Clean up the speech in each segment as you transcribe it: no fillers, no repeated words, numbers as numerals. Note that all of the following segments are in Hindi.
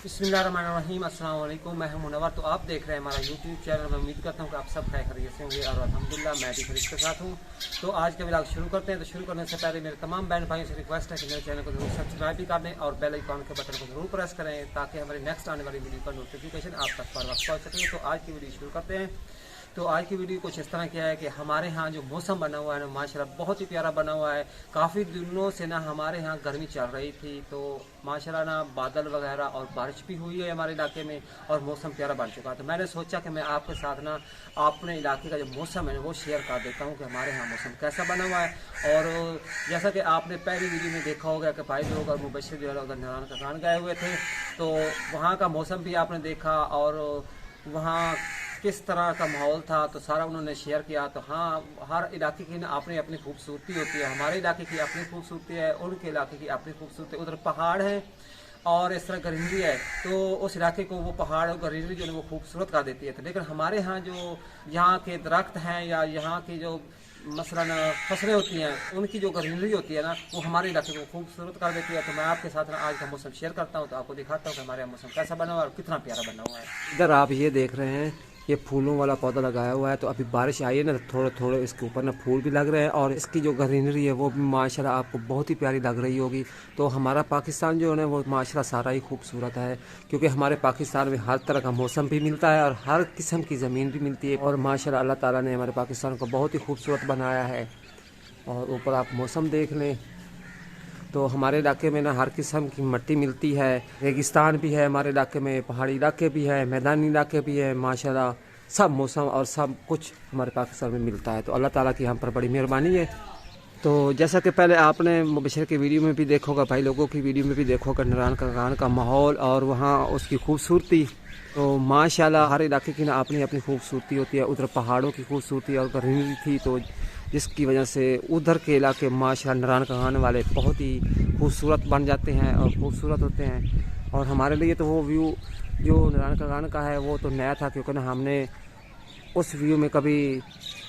बिस्मिल्लाहिर्रहमानिर्रहीम अस्सलाम वालेकुम। मैं हूं मुनव्वर। तो आप देख रहे हैं हमारा यूट्यूब चैनल। मैं उम्मीद करता हूं कि आप सब खैरियत से होंगे और अल्हम्दुलिल्लाह मैं भी खैरियत के साथ हूं। तो आज के व्लॉग शुरू करते हैं। तो शुरू करने से पहले मेरे तमाम बहन भाइयों से रिक्वेस्ट है कि मेरे चैनल को जरूर सब्सक्राइब भी कर दें और बेल आइकॉन के बटन को जरूर प्रेस करें ताकि हमारी नेक्स्ट आने वाली वीडियो का नोटिफिकेशन आप तक पर वक्त पहुँच सके। तो आज की वीडियो शुरू करते हैं। तो आज की वीडियो कुछ इस तरह की है कि हमारे यहाँ जो मौसम बना हुआ है ना माशाल्लाह बहुत ही प्यारा बना हुआ है। काफ़ी दिनों से ना हमारे यहाँ गर्मी चल रही थी, तो माशाल्लाह ना बादल वगैरह और बारिश भी हुई है हमारे इलाके में और मौसम प्यारा बन चुका है। तो मैंने सोचा कि मैं आपके साथ ना अपने इलाके का जो मौसम है वो शेयर कर देता हूँ कि हमारे यहाँ मौसम कैसा बना हुआ है। और जैसा कि आपने पहली वीडियो में देखा होगा कि भाई लोग और मुबशर जो है उधर नारायण का कान गए हुए थे, तो वहाँ का मौसम भी आपने देखा और वहाँ किस तरह का माहौल था तो सारा उन्होंने शेयर किया। तो हाँ, हर इलाके की ना अपनी अपनी खूबसूरती होती है। हमारे इलाके की अपनी खूबसूरती है, उनके इलाके की अपनी खूबसूरती है। उधर पहाड़ है और इस तरह ग्रीनरी है, तो उस इलाके को वो पहाड़ और ग्रीनरी जो है वो खूबसूरत कर देती है। तो लेकिन हमारे यहाँ जो यहाँ के दरख्त हैं या यहाँ की जो मसलन फसलें होती हैं उनकी जो ग्रीनरी होती है ना वो हमारे इलाके को खूबसूरत कर देती है। तो मैं आपके साथ ना आज का मौसम शेयर करता हूँ, तो आपको दिखाता हूँ कि हमारे यहाँ मौसम कैसा बना हुआ है और कितना प्यारा बना हुआ है। इधर आप ये देख रहे हैं ये फूलों वाला पौधा लगाया हुआ है। तो अभी बारिश आई है ना, तो थोड़े थोड़े इसके ऊपर ना फूल भी लग रहे हैं और इसकी जो ग्रीनरी है वो भी माशाल्लाह आपको बहुत ही प्यारी लग रही होगी। तो हमारा पाकिस्तान जो है ना वो माशाल्लाह सारा ही खूबसूरत है, क्योंकि हमारे पाकिस्तान में हर तरह का मौसम भी मिलता है और हर किस्म की ज़मीन भी मिलती है। और माशाल्लाह अल्लाह ताला ने हमारे पाकिस्तान को बहुत ही खूबसूरत बनाया है। और ऊपर आप मौसम देख लें तो हमारे इलाके में ना हर किस्म की मिट्टी मिलती है। रेगिस्तान भी है हमारे इलाके में, पहाड़ी इलाके भी है, मैदानी इलाके भी है। माशाल्लाह सब मौसम और सब कुछ हमारे पाकिस्तान में मिलता है। तो अल्लाह ताला की हम पर बड़ी मेहरबानी है। तो जैसा कि पहले आपने मुबशर की वीडियो में भी देखा होगा, भाई लोगों की वीडियो में भी देखा होगा, नारायण का कान का माहौल और वहाँ उसकी खूबसूरती। तो माशाल्लाह हर इलाके की ना अपनी अपनी खूबसूरती होती है। उधर पहाड़ों की खूबसूरती और ग्रीनरी थी, तो जिसकी वजह से उधर के इलाके माशाल्लाह नारायण का कान वाले बहुत ही खूबसूरत बन जाते हैं और खूबसूरत होते हैं। और हमारे लिए तो वो व्यू जो नारायण का कान का है वो तो नया था, क्योंकि ना हमने उस व्यू में कभी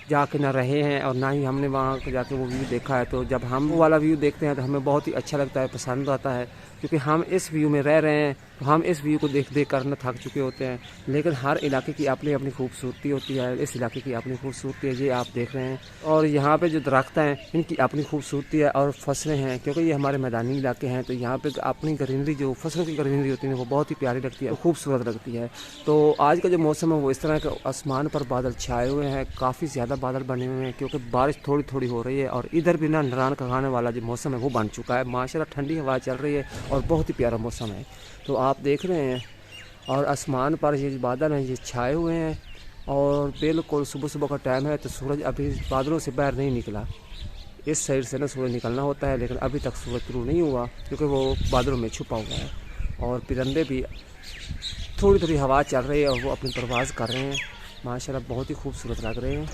जाके ना रहे हैं और ना ही हमने वहाँ जाके वो व्यू देखा है। तो जब हम वो वाला व्यू देखते हैं तो हमें बहुत ही अच्छा लगता है, पसंद आता है, क्योंकि हम इस व्यू में रह रहे हैं। तो हम इस व्यू को देख देख कर न थक चुके होते हैं। लेकिन हर इलाके की अपनी अपनी खूबसूरती होती है, इस इलाके की अपनी खूबसूरती है, ये आप देख रहे हैं। और यहाँ पे जो दरख्त हैं इनकी अपनी खूबसूरती है और फसलें हैं, क्योंकि ये हमारे मैदानी इलाके हैं। तो यहाँ पे अपनी ग्रीनरी जो फसलों की ग्रीनरी होती है वो बहुत ही प्यारी लगती है, खूबसूरत लगती है। तो आज का जो मौसम है वो इस तरह का, आसमान पर बादल छाए हुए हैं, काफ़ी ज़्यादा बादल बने हुए हैं, क्योंकि बारिश थोड़ी थोड़ी हो रही है। और इधर भी ना नारायण का खाने वाला जो मौसम है वो बन चुका है। माशाल्लाह ठंडी हवा चल रही है और बहुत ही प्यारा मौसम है। तो आप देख रहे हैं और आसमान पर ये बादल हैं ये छाए हुए हैं और बिल्कुल सुबह सुबह का टाइम है। तो सूरज अभी बादलों से बाहर नहीं निकला। इस साइड से ना सूरज निकलना होता है, लेकिन अभी तक सूरज शुरू नहीं हुआ क्योंकि वो बादलों में छुपा हुआ है। और परिंदे भी थोड़ी थोड़ी हवा चल रही है और वो अपनी परवाज़ कर रहे हैं। माशाल्लाह बहुत ही खूबसूरत लग रहे हैं।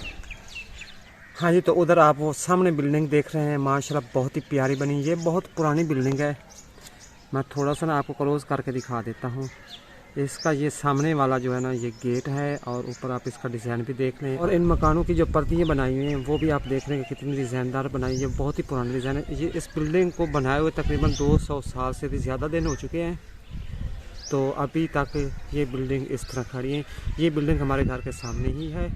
हाँ जी, तो उधर आप वो सामने बिल्डिंग देख रहे हैं, माशाल्लाह बहुत ही प्यारी बनी। ये बहुत पुरानी बिल्डिंग है। मैं थोड़ा सा ना आपको क्लोज करके दिखा देता हूँ। इसका ये सामने वाला जो है ना ये गेट है और ऊपर आप इसका डिज़ाइन भी देख लें। और इन मकानों की जो पर्दियाँ बनाई हुई हैं वो भी आप देख रहे हैं कितनी डिज़ाइनदार बनाई है। बहुत ही पुरानी डिज़ाइन है। ये इस बिल्डिंग को बनाए हुए तकरीबन 200 साल से भी ज़्यादा दिन हो चुके हैं। तो अभी तक ये बिल्डिंग इस तरह खड़ी है। ये बिल्डिंग हमारे घर के सामने ही है।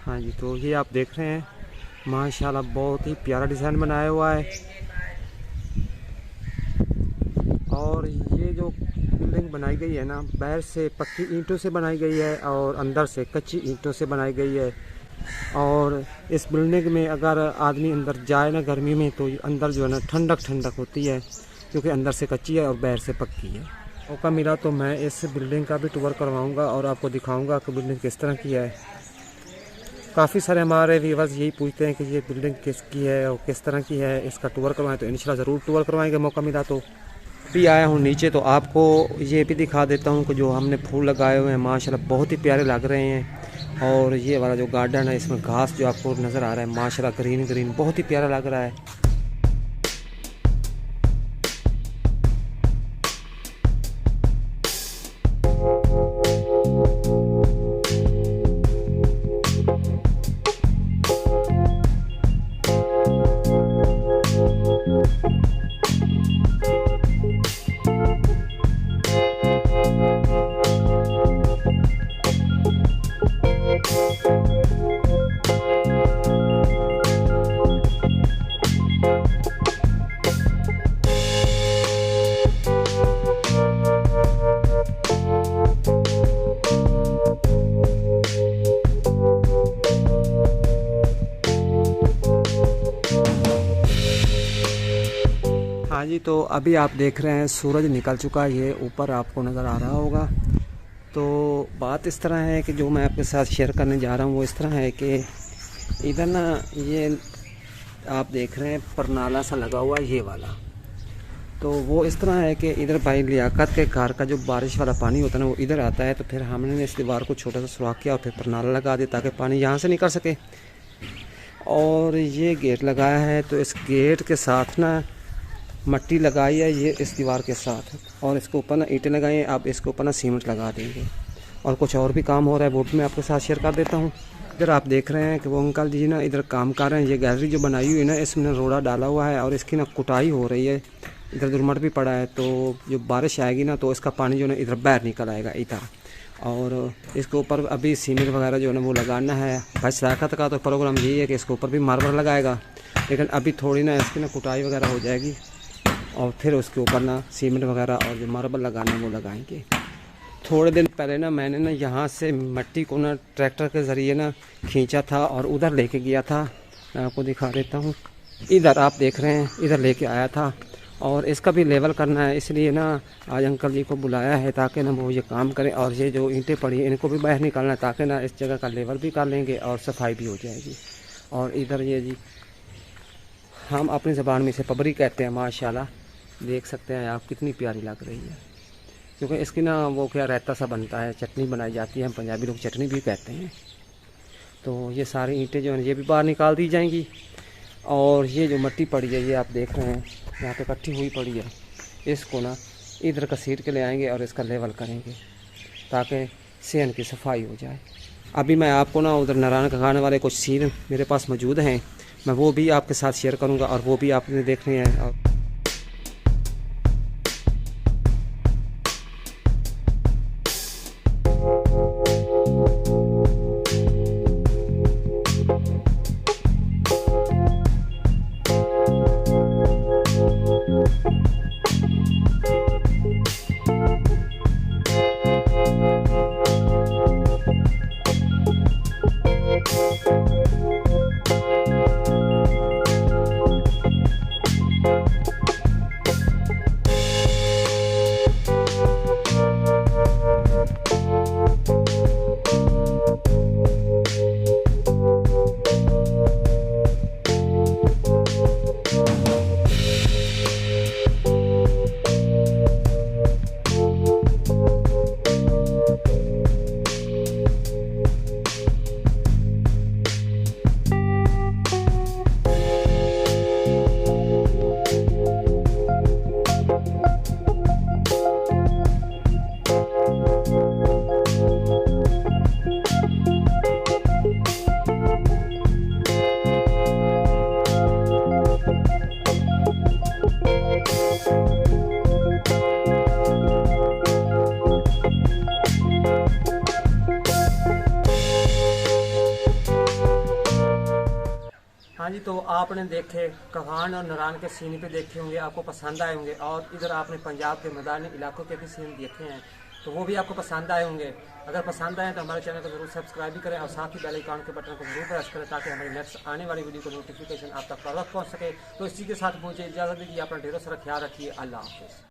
हाँ जी, तो ये आप देख रहे हैं माशाल्लाह बहुत ही प्यारा डिज़ाइन बनाया हुआ है। और ये जो बिल्डिंग बनाई गई है ना बाहर से पक्की ईंटों से बनाई गई है और अंदर से कच्ची ईंटों से बनाई गई है। और इस बिल्डिंग में अगर आदमी अंदर जाए ना गर्मी में तो अंदर जो है ना ठंडक ठंडक होती है, क्योंकि अंदर से कच्ची है और बाहर से पक्की है। मौका मिला तो मैं इस बिल्डिंग का भी टूर करवाऊँगा और आपको दिखाऊँगा कि बिल्डिंग किस तरह की है। काफ़ी सारे हमारे व्यूअर्स यही पूछते हैं कि ये बिल्डिंग किसकी है और किस तरह की है, इसका टूर करवाएं। तो इंशाल्लाह ज़रूर टूर करवाएंगे मौका मिला तो। भी आया हूँ नीचे तो आपको ये भी दिखा देता हूँ कि जो हमने फूल लगाए हुए हैं माशाल्लाह बहुत ही प्यारे लग रहे हैं। और ये वाला जो गार्डन है इसमें घास जो आपको नज़र आ रहा है माशाल्लाह ग्रीन ग्रीन बहुत ही प्यारा लग रहा है। हाँ जी, तो अभी आप देख रहे हैं सूरज निकल चुका है, ये ऊपर आपको नज़र आ रहा होगा। तो बात इस तरह है कि जो मैं आपके साथ शेयर करने जा रहा हूँ वो इस तरह है कि इधर ना ये आप देख रहे हैं परनाला सा लगा हुआ है ये वाला। तो वो इस तरह है कि इधर भाई लियाकत के घर का जो बारिश वाला पानी होता है ना वो इधर आता है। तो फिर हमने इस दीवार को छोटा सा सुराख किया और फिर परनाला लगा दिया ताकि पानी यहाँ से निकल सके। और ये गेट लगाया है, तो इस गेट के साथ ना मट्टी लगाई है ये इस दीवार के साथ, और इसके ऊपर ना ईंटें लगाई हैं। अब इसके ऊपर ना सीमेंट लगा देंगे, और कुछ और भी काम हो रहा है वो भी मैं आपके साथ शेयर कर देता हूँ। इधर आप देख रहे हैं कि वो अंकल जी ना इधर काम कर रहे हैं। ये गैलरी जो बनाई हुई है ना इसमें रोड़ा डाला हुआ है और इसकी ना कुटाई हो रही है। इधर दुरमट भी पड़ा है, तो जो बारिश आएगी ना तो इसका पानी जो है ना इधर बाहर निकल आएगा इधर। और इसके ऊपर अभी सीमेंट वगैरह जो है ना वो लगाना है। भाई सराकत का तो प्रोग्राम यही है कि इसके ऊपर भी मार्बल लगाएगा, लेकिन अभी थोड़ी ना इसकी ना कुटाई वगैरह हो जाएगी और फिर उसके ऊपर ना सीमेंट वगैरह और जो मार्बल लगाना वो लगाएंगे। थोड़े दिन पहले ना मैंने ना यहाँ से मिट्टी को ना ट्रैक्टर के ज़रिए ना खींचा था और उधर लेके गया था। मैं आपको दिखा देता हूँ, इधर आप देख रहे हैं इधर लेके आया था। और इसका भी लेवल करना है, इसलिए ना आज अंकल जी को बुलाया है ताकि ना वो ये काम करें। और ये जो ईंटें पड़ी हैं इनको भी बाहर निकालना है ताकि ना इस जगह का लेवल भी कर लेंगे और सफाई भी हो जाएगी। और इधर ये जी हम अपनी ज़बान में इसे पबरी कहते हैं। माशाल्लाह देख सकते हैं आप कितनी प्यारी लग रही है, क्योंकि इसकी ना वो क्या रायता सा बनता है, चटनी बनाई जाती है, हम पंजाबी लोग चटनी भी कहते हैं। तो ये सारी ईंटें जो हैं ये भी बाहर निकाल दी जाएंगी। और ये जो मिट्टी पड़ी है ये आप देख रहे हैं यहाँ पे इकट्ठी हुई पड़ी है, इसको ना इधर घसीट के ले आएंगे और इसका लेवल करेंगे ताकि सेहन की सफाई हो जाए। अभी मैं आपको ना उधर नारायण का खाने वाले कुछ सीन मेरे पास मौजूद हैं, मैं वो भी आपके साथ शेयर करूँगा और वो भी आपने देखने हैं। और हाँ जी, तो आपने देखे कहान और नारायण के सीन पे देखे होंगे, आपको पसंद आए होंगे। और इधर आपने पंजाब के मैदानी इलाकों के भी सीन देखे हैं, तो वो भी आपको पसंद आए होंगे। अगर पसंद आए तो हमारे चैनल को जरूर सब्सक्राइब भी करें और साथ ही बेल आइकन के बटन को जरूर प्रेस करें ताकि हमारी नेक्स्ट आने वाली वीडियो को नोटिफिकेशन आप तक पर वक्त पहुँच सके। तो इसी के साथ मुझे इजाज़त दीजिए, अपना ढेरों सारा ख्याल रखिए। अल्लाह हाफिज़।